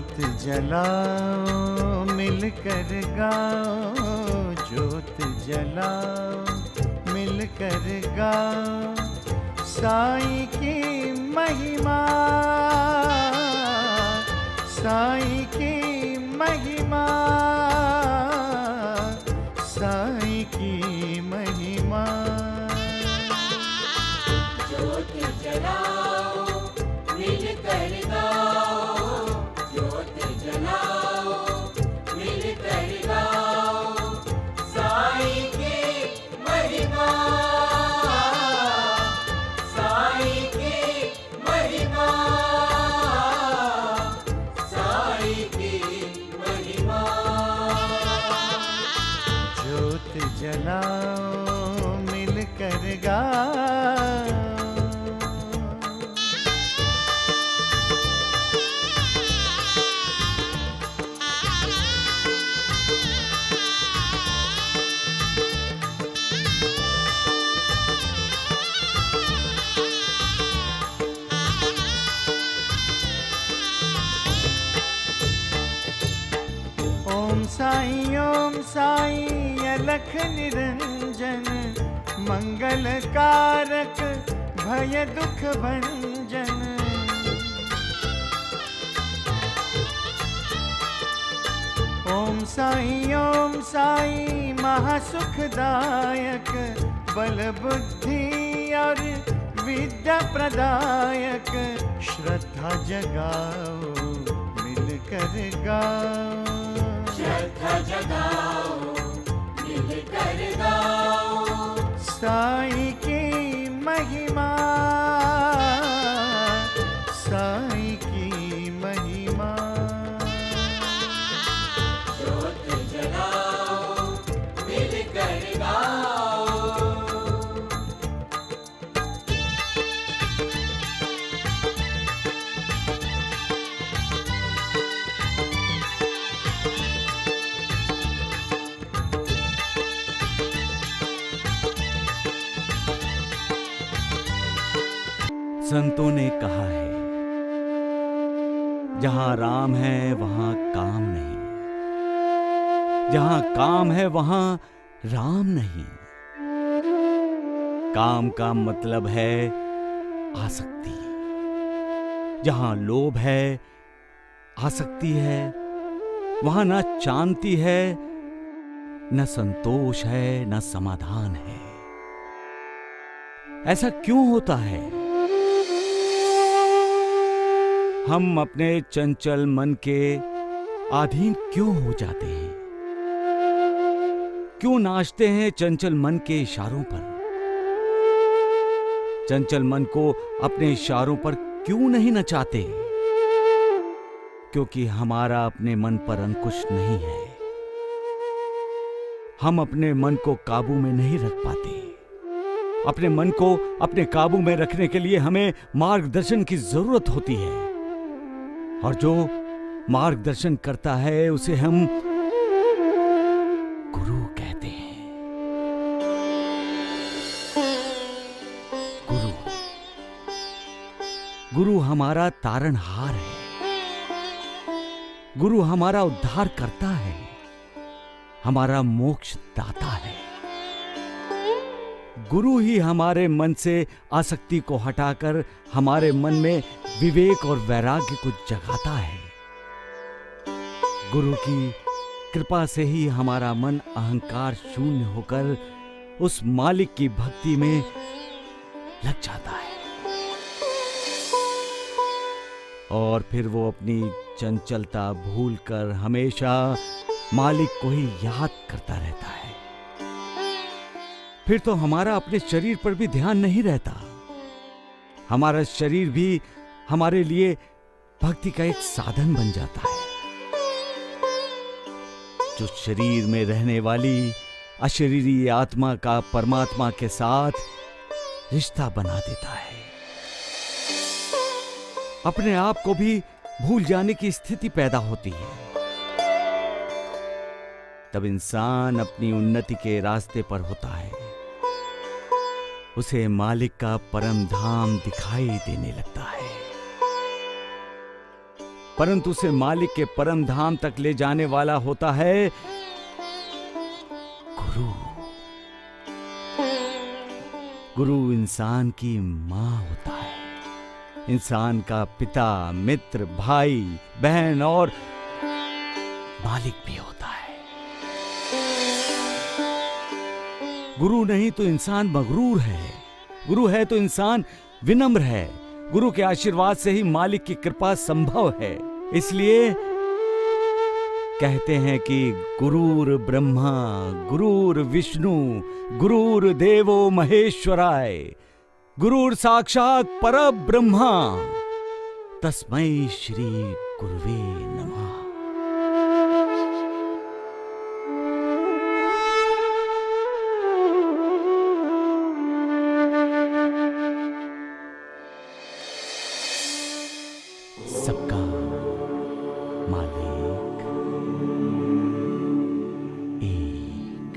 ज्योत जलाओ मिलकर गाओ, ज्योत जलाओ मिलकर गाओ, साईं की महिमा, साईं की महिमा, साईं की महिमा। ज्योत जलाओ मिलकर गाओ, ज्योत जलाओ मिलकर गाओ, साईं की महिमा, साईं की महिमा, साईं की महिमा। ज्योत जलाओ मिलकर गाओ। ओम साईं अलख निरंजन, मंगल कारक भय दुख भंजन। ओम साईं महासुखदायक, बल बुद्धि और विद्या प्रदायक। श्रद्धा जगाओ मिलकर गाओ, श्रद्धा जगाओ मिलकर गाओ, साईं की महिमा, साईं की महिमा। ज्योत जलाओ मिलकर गाओ। संतों ने कहा है, जहां राम है वहां काम नहीं, जहां काम है वहां राम नहीं। काम का मतलब है आसक्ति। जहां लोभ है, आसक्ति है, वहां न शांति है, न संतोष है, न समाधान है। ऐसा क्यों होता है? हम अपने चंचल मन के अधीन क्यों हो जाते हैं? क्यों नाचते हैं चंचल मन के इशारों पर? चंचल मन को अपने इशारों पर क्यों नहीं नचाते? क्योंकि हमारा अपने मन पर अंकुश नहीं है। हम अपने मन को काबू में नहीं रख पाते। अपने मन को अपने काबू में रखने के लिए हमें मार्गदर्शन की जरूरत होती है, और जो मार्गदर्शन करता है उसे हम गुरु कहते हैं। गुरु, गुरु हमारा तारणहार है। गुरु हमारा उद्धार करता है, हमारा मोक्ष दाता है। गुरु ही हमारे मन से आसक्ति को हटाकर हमारे मन में विवेक और वैराग्य को जगाता है। गुरु की कृपा से ही हमारा मन अहंकार शून्य होकर उस मालिक की भक्ति में लग जाता है, और फिर वो अपनी चंचलता भूलकर हमेशा मालिक को ही याद करता रहता है। फिर तो हमारा अपने शरीर पर भी ध्यान नहीं रहता। हमारा शरीर भी हमारे लिए भक्ति का एक साधन बन जाता है, जो शरीर में रहने वाली अशरीरी आत्मा का परमात्मा के साथ रिश्ता बना देता है। अपने आप को भी भूल जाने की स्थिति पैदा होती है। तब इंसान अपनी उन्नति के रास्ते पर होता है। उसे मालिक का परम धाम दिखाई देने लगता है। परंतु उसे मालिक के परम धाम तक ले जाने वाला होता है गुरु। गुरु इंसान की मां होता है, इंसान का पिता, मित्र, भाई, बहन और मालिक भी होता है। गुरु नहीं तो इंसान मगरूर है, गुरु है तो इंसान विनम्र है। गुरु के आशीर्वाद से ही मालिक की कृपा संभव है। इसलिए कहते हैं कि गुरुर ब्रह्मा गुरुर विष्णु गुरुर देवो महेश्वराय, गुरुर साक्षात परब्रह्मा, तस्मै श्री गुरुवे नमः। सबका मालिक एक।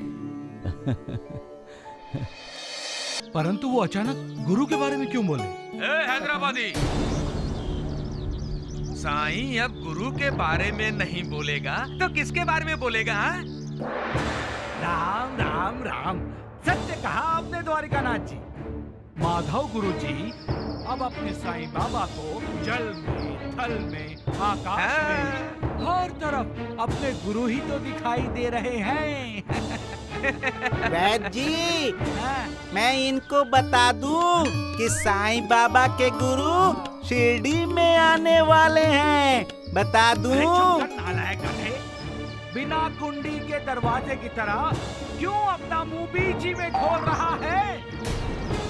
परंतु वो अचानक गुरु के बारे में क्यों बोले? हैदराबादी, साईं अब गुरु के बारे में नहीं बोलेगा तो किसके बारे में बोलेगा? हाँ? राम राम राम, सत्य कहा आपने द्वारिकानाथ जी। माधव गुरु जी अब अपने साईं बाबा को जल में, थल में, आकाश में, हर तरफ अपने गुरु ही तो दिखाई दे रहे हैं। वैद्य जी, मैं इनको बता दूं कि साईं बाबा के गुरु शिरडी में आने वाले हैं। बता दूं? नालायक गधे, बिना कुंडी के दरवाजे की तरह क्यों अपना मुंह बीच ही में खोल रहा है?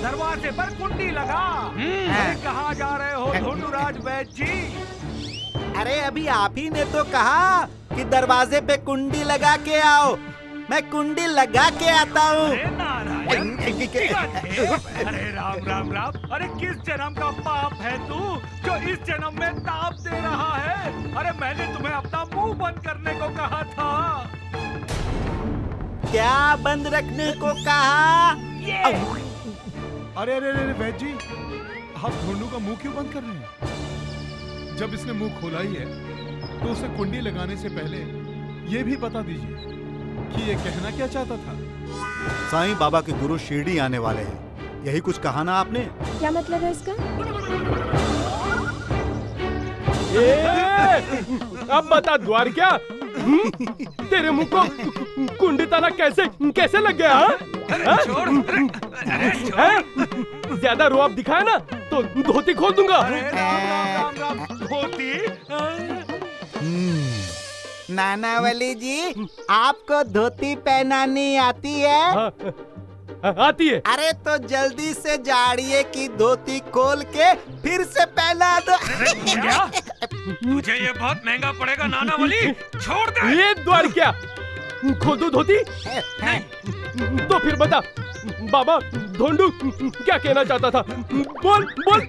दरवाजे पर कुंडी लगा। अरे कहाँ जा रहे हो धोंडूराज वैद्य जी? अरे अभी आप ही ने तो कहा कि दरवाजे पे कुंडी लगा के आओ। मैं कुंडी लगा के आता हूँ। अरे नारायण, अरे राम राम राम, अरे किस जन्म का पाप है तू जो इस जन्म में ताप दे रहा है? अरे मैंने तुम्हें अपना मुंह बंद करने को कहा था। क्या बंद रखने को कहा? अरे अरे अरे वैद्य जी, आप धोंडू का मुंह क्यों बंद कर रहे हैं? जब इसने मुंह खोला ही है तो उसे कुंडी लगाने से पहले ये भी बता दीजिए कि ये कहना क्या चाहता था। साईं बाबा के गुरु शिरडी आने वाले हैं, यही कुछ कहा ना आपने? क्या मतलब है इसका? अब बता द्वारका, तेरे मुंह को कुंडी ताला कैसे लग गया? ज्यादा रुआब दिखाया ना तो धोती खोल दूंगा। धोती? नानावली जी, आपको धोती पहनानी आती है? आती है। अरे तो जल्दी से जाड़िए की धोती खोल के फिर से पहना दो। क्या? तुझे ये बहुत महंगा पड़ेगा नानावली, छोड़ दे। ये द्वारका, खोल दो धोती। तो फिर बता बाबा धोंडू क्या कहना चाहता था? बोल बोल।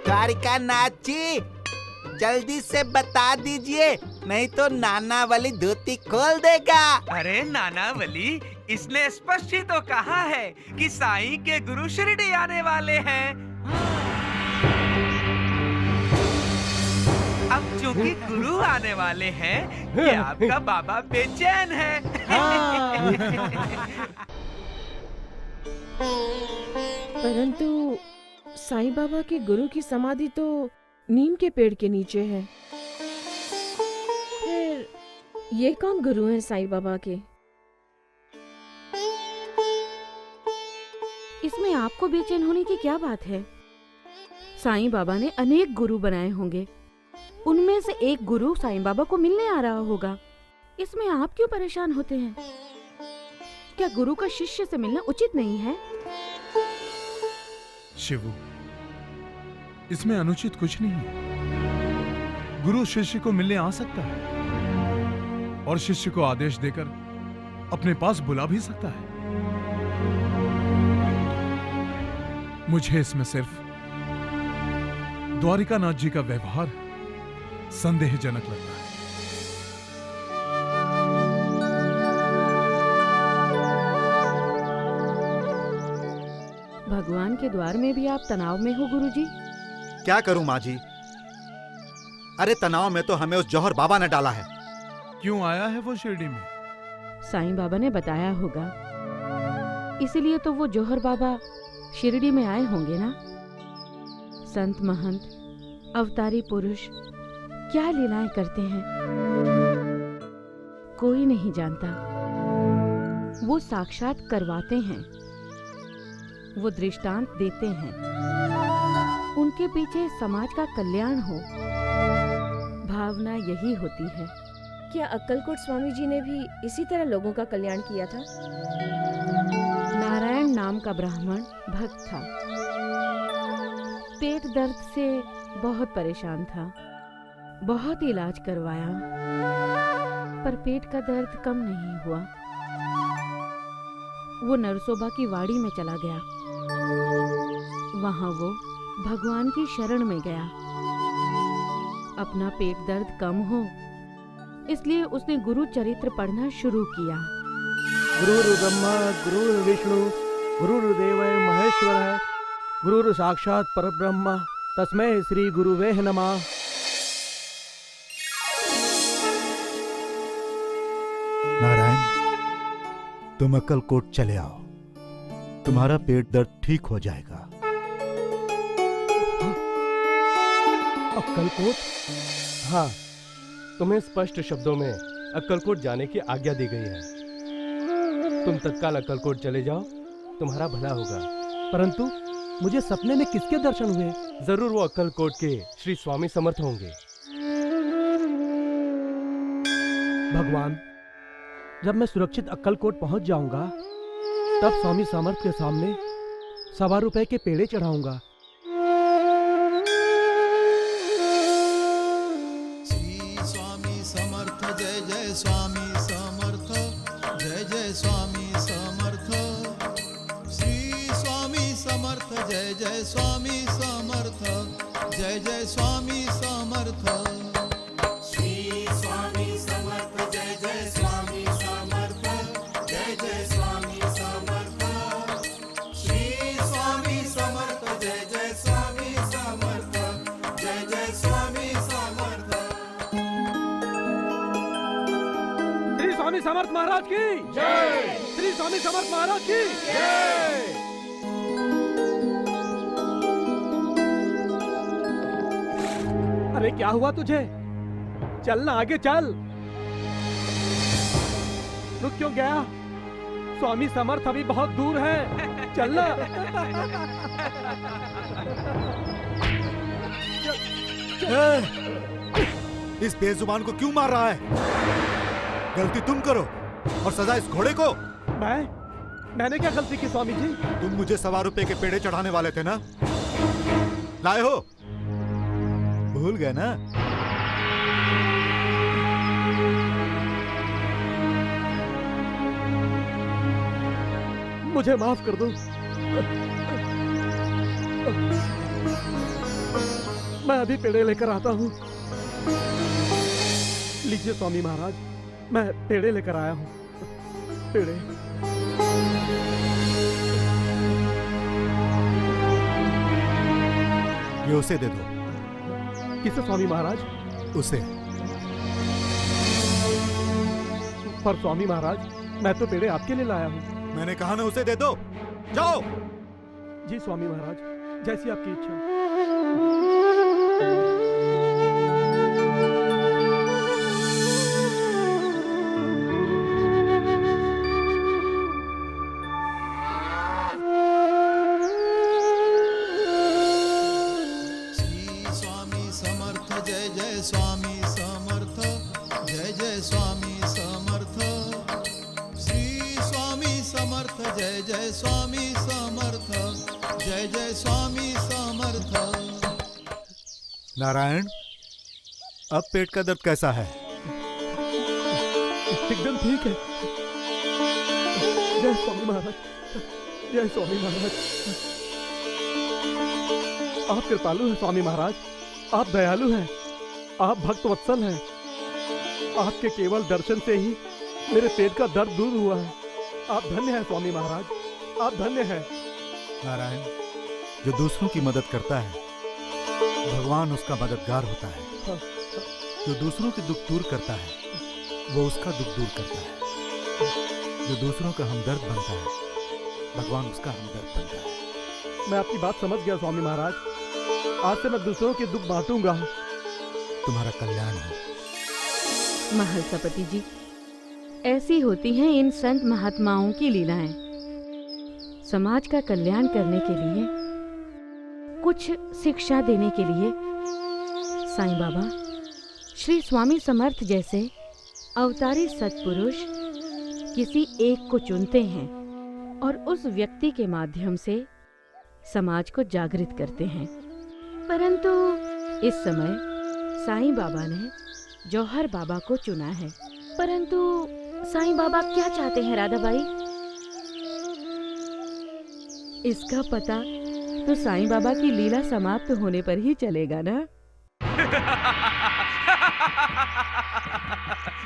द्वारिकानाथ जी, जल्दी से बता दीजिए, नहीं तो नानावली धोती खोल देगा। अरे नानावली, इसने स्पष्ट ही तो कहा है कि साईं के गुरु शिरडी आने वाले हैं। अब चूंकि गुरु आने वाले हैं, ये आपका बाबा बेचैन है। परंतु साईं बाबा के गुरु की समाधि तो नीम के पेड़ के नीचे है। फिर ये कौन गुरु हैं साईं बाबा के? इसमें आपको बेचैन होने की क्या बात है? साईं बाबा ने अनेक गुरु बनाए होंगे, उनमें से एक गुरु साईं बाबा को मिलने आ रहा होगा। इसमें आप क्यों परेशान होते हैं? क्या गुरु का शिष्य से मिलना उचित नहीं है? शिवू, इसमें अनुचित कुछ नहीं है। गुरु शिष्य को मिलने आ सकता है और शिष्य को आदेश देकर अपने पास बुला भी सकता है। मुझे इसमें सिर्फ द्वारिकानाथ जी का व्यवहार संदेहजनक लगता है। भगवान के द्वार में भी आप तनाव में हो गुरुजी? क्या करूं माँ जी, अरे तनाव में तो हमें उस जौहर बाबा ने डाला है। क्यों आया है वो शिरडी में? साईं बाबा ने बताया होगा, इसीलिए तो वो जौहर बाबा शिरडी में आए होंगे ना। संत महंत अवतारी पुरुष क्या लीलाएं करते हैं कोई नहीं जानता। वो साक्षात करवाते हैं, वो दृष्टांत देते हैं। उनके पीछे समाज का कल्याण हो, भावना यही होती है। क्या अक्कलकोट स्वामी जी ने भी इसी तरह लोगों का कल्याण किया था? नारायण नाम का ब्राह्मण भक्त था। पेट दर्द से बहुत परेशान था, बहुत इलाज करवाया, पर पेट का दर्द कम नहीं हुआ। वो नरसोबा की वाड़ी में चला गया। वहां वो भगवान की शरण में गया। अपना पेट दर्द कम हो, इसलिए उसने गुरु चरित्र पढ़ना शुरू किया। गुरुर् ब्रह्मा गुरुर् विष्णु गुरुर्देव महेश्वर गुरुर् साक्षात परब्रह्म तस्मै श्री गुरुवे नमः। नारायण, तुम अक्कलकोट चले आओ, तुम्हारा पेट दर्द ठीक हो जाएगा। अक्कलकोट? हाँ, तुम्हें स्पष्ट शब्दों में अक्कलकोट जाने की आज्ञा दी गई है। तुम तत्काल अक्कलकोट चले जाओ, तुम्हारा भला होगा। परंतु मुझे सपने में किसके दर्शन हुए? जरूर वो अक्कलकोट के श्री स्वामी समर्थ होंगे। भगवान, जब मैं सुरक्षित अक्कलकोट पहुंच जाऊंगा, तब स्वामी समर्थ के सामने 1.25 रुपए के पेड़े चढ़ाऊंगा। श्री स्वामी समर्थ जय जय स्वामी समर्थ, जय जय स्वामी समर्थ। श्री स्वामी समर्थ जय जय स्वामी समर्थ, जय जय स्वामी समर्थ। श्री स्वामी समर्थ जय जय स्वामी समर्थ, जय जय स्वामी समर्थ। श्री स्वामी समर्थ जय जय स्वामी समर्थ, जय जय स्वामी समर्थ। श्री स्वामी समर्थ महाराज की जय। श्री स्वामी समर्थ महाराज की जय। अरे क्या हुआ तुझे? चल ना, आगे चल। रुक क्यों गया? स्वामी समर्थ अभी बहुत दूर है, चल ना। इस बेजुबान को क्यों मार रहा है? गलती तुम करो और सजा इस घोड़े को। मैंने क्या गलती की स्वामी जी? तुम मुझे 1.25 रुपए के पेड़े चढ़ाने वाले थे ना, लाए हो? भूल गए ना? मुझे माफ कर दो। मैं अभी पेड़े लेकर आता हूँ। लीजिए स्वामी महाराज, मैं पेड़े लेकर आया हूँ। पेड़े। ये उसे दे दो। किसे स्वामी महाराज? उसे। पर स्वामी महाराज, मैं तो पेड़े आपके लिए लाया हूँ। मैंने कहा ना उसे दे दो, जाओ। जी स्वामी महाराज, जैसी आपकी इच्छा। श्री स्वामी समर्थ जय जय स्वामी समर्थ, जय जय स्वामी समर्थ। श्री स्वामी समर्थ जय जय स्वामी समर्थ, जय जय स्वामी समर्थ। नारायण, अब पेट का दर्द कैसा है? एकदम ठीक है। जय स्वामी महाराज, जय स्वामी महाराज। आप कृपालु हैं स्वामी महाराज, आप दयालु हैं, आप भक्त वत्सल हैं। आपके केवल दर्शन से ही मेरे पेट का दर्द दूर हुआ है। आप धन्य हैं स्वामी महाराज, आप धन्य हैं। नारायण, जो दूसरों की मदद करता है, भगवान उसका मददगार होता है। जो दूसरों के दुख दूर करता है वो उसका दुख दूर करता है। जो दूसरों का हमदर्द बनता है भगवान उसका हमदर्द बनता है। मैं आपकी बात समझ गया स्वामी महाराज। आज से मैं दूसरों के दुख बांटूंगा। तुम्हारा कल्याण हो। महलसापति जी, ऐसी होती हैं इन संत महात्माओं की लीलाएं। समाज का कल्याण करने के लिए, कुछ शिक्षा देने के लिए साईं बाबा, श्री स्वामी समर्थ जैसे अवतारी सत्पुरुष किसी एक को चुनते हैं और उस व्यक्ति के माध्यम से समाज को जागृत करते हैं। परंतु इस समय साईं बाबा ने जौहर बाबा को चुना है। परंतु साईं बाबा क्या चाहते हैं राधाबाई? इसका पता तो साईं बाबा की लीला समाप्त होने पर ही चलेगा ना।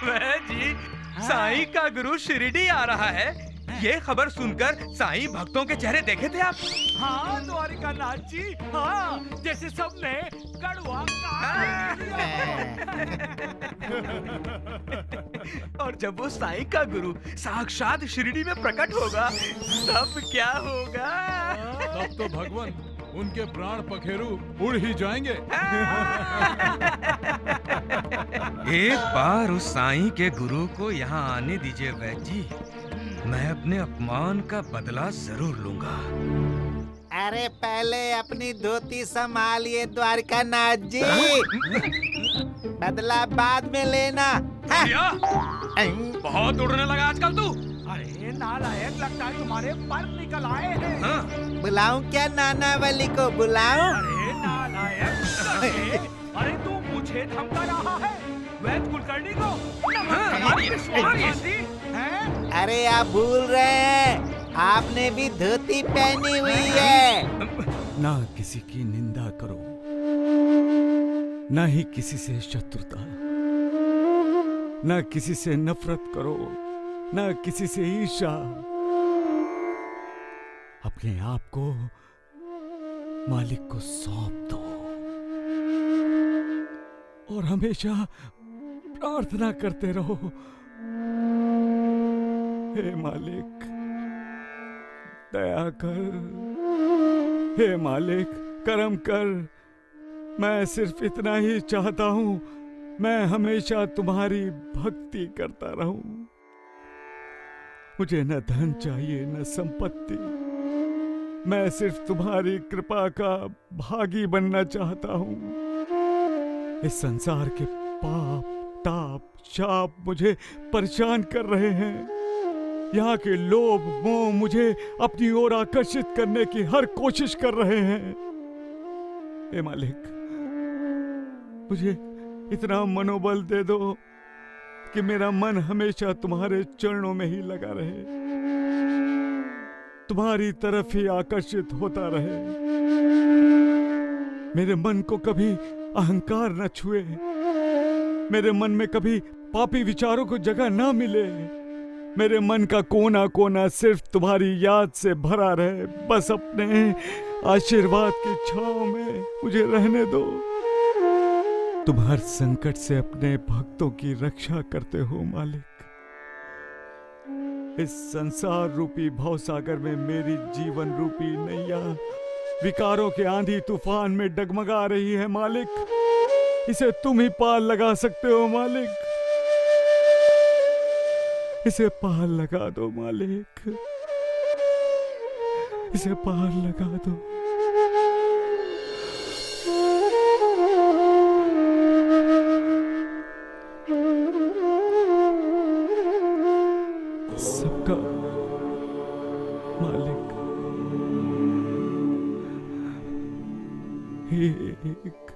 वह जी, साईं का गुरु शिरडी आ रहा है, ये खबर सुनकर साईं भक्तों के चेहरे देखे थे आप? हाँ द्वारिकानाथ जी, हाँ, जैसे सबने कड़वा और जब वो साईं का गुरु साक्षात शिरडी में प्रकट होगा तब क्या होगा? तब तो भगवान उनके प्राण पखेरु उड़ ही जाएंगे। एक बार उस साईं के गुरु को यहाँ आने दीजिए वैद्य जी, मैं अपने अपमान का बदला जरूर लूंगा। अरे पहले अपनी धोती संभालिए द्वारकानाथ जी, बदला बाद में लेना। बहुत उड़ने लगा आजकल तू। अरे नालायक, लगता है तुम्हारे पर निकल आए हैं। हाँ? बुलाऊं क्या नानावली को बुलाऊं? अरे नालायक, अरे तू मुझे धमका रहा है वैद्य कुलकर्णी को? अरे आप भूल रहे हैं, आपने भी धोती पहनी हुई है। ना किसी की निंदा करो, ना ही किसी से शत्रुता, ना किसी से नफरत करो, ना किसी से ईर्ष्या। अपने आप को मालिक को सौंप दो और हमेशा प्रार्थना करते रहो, हे मालिक दया कर, हे मालिक करम कर। मैं सिर्फ इतना ही चाहता हूं, मैं हमेशा तुम्हारी भक्ति करता रहूं। मुझे न धन चाहिए न संपत्ति, मैं सिर्फ तुम्हारी कृपा का भागी बनना चाहता हूं। इस संसार के पाप ताप शाप मुझे परेशान कर रहे हैं। यहाँ के लोभ मोह मुझे अपनी ओर आकर्षित करने की हर कोशिश कर रहे हैं। हे मालिक, मुझे इतना मनोबल दे दो कि मेरा मन हमेशा तुम्हारे चरणों में ही लगा रहे, तुम्हारी तरफ ही आकर्षित होता रहे। मेरे मन को कभी अहंकार न छुए, मेरे मन में कभी पापी विचारों को जगह ना मिले। मेरे मन का कोना कोना सिर्फ तुम्हारी याद से भरा रहे। बस अपने आशीर्वाद की छांव में मुझे रहने दो। तुम हर संकट से अपने भक्तों की रक्षा करते हो मालिक। इस संसार रूपी भवसागर में मेरी जीवन रूपी नैया विकारों के आंधी तूफान में डगमगा रही है मालिक। इसे तुम ही पार लगा सकते हो मालिक, इसे पार लगा दो मालिक, इसे पार लगा दो। सबका मालिक एक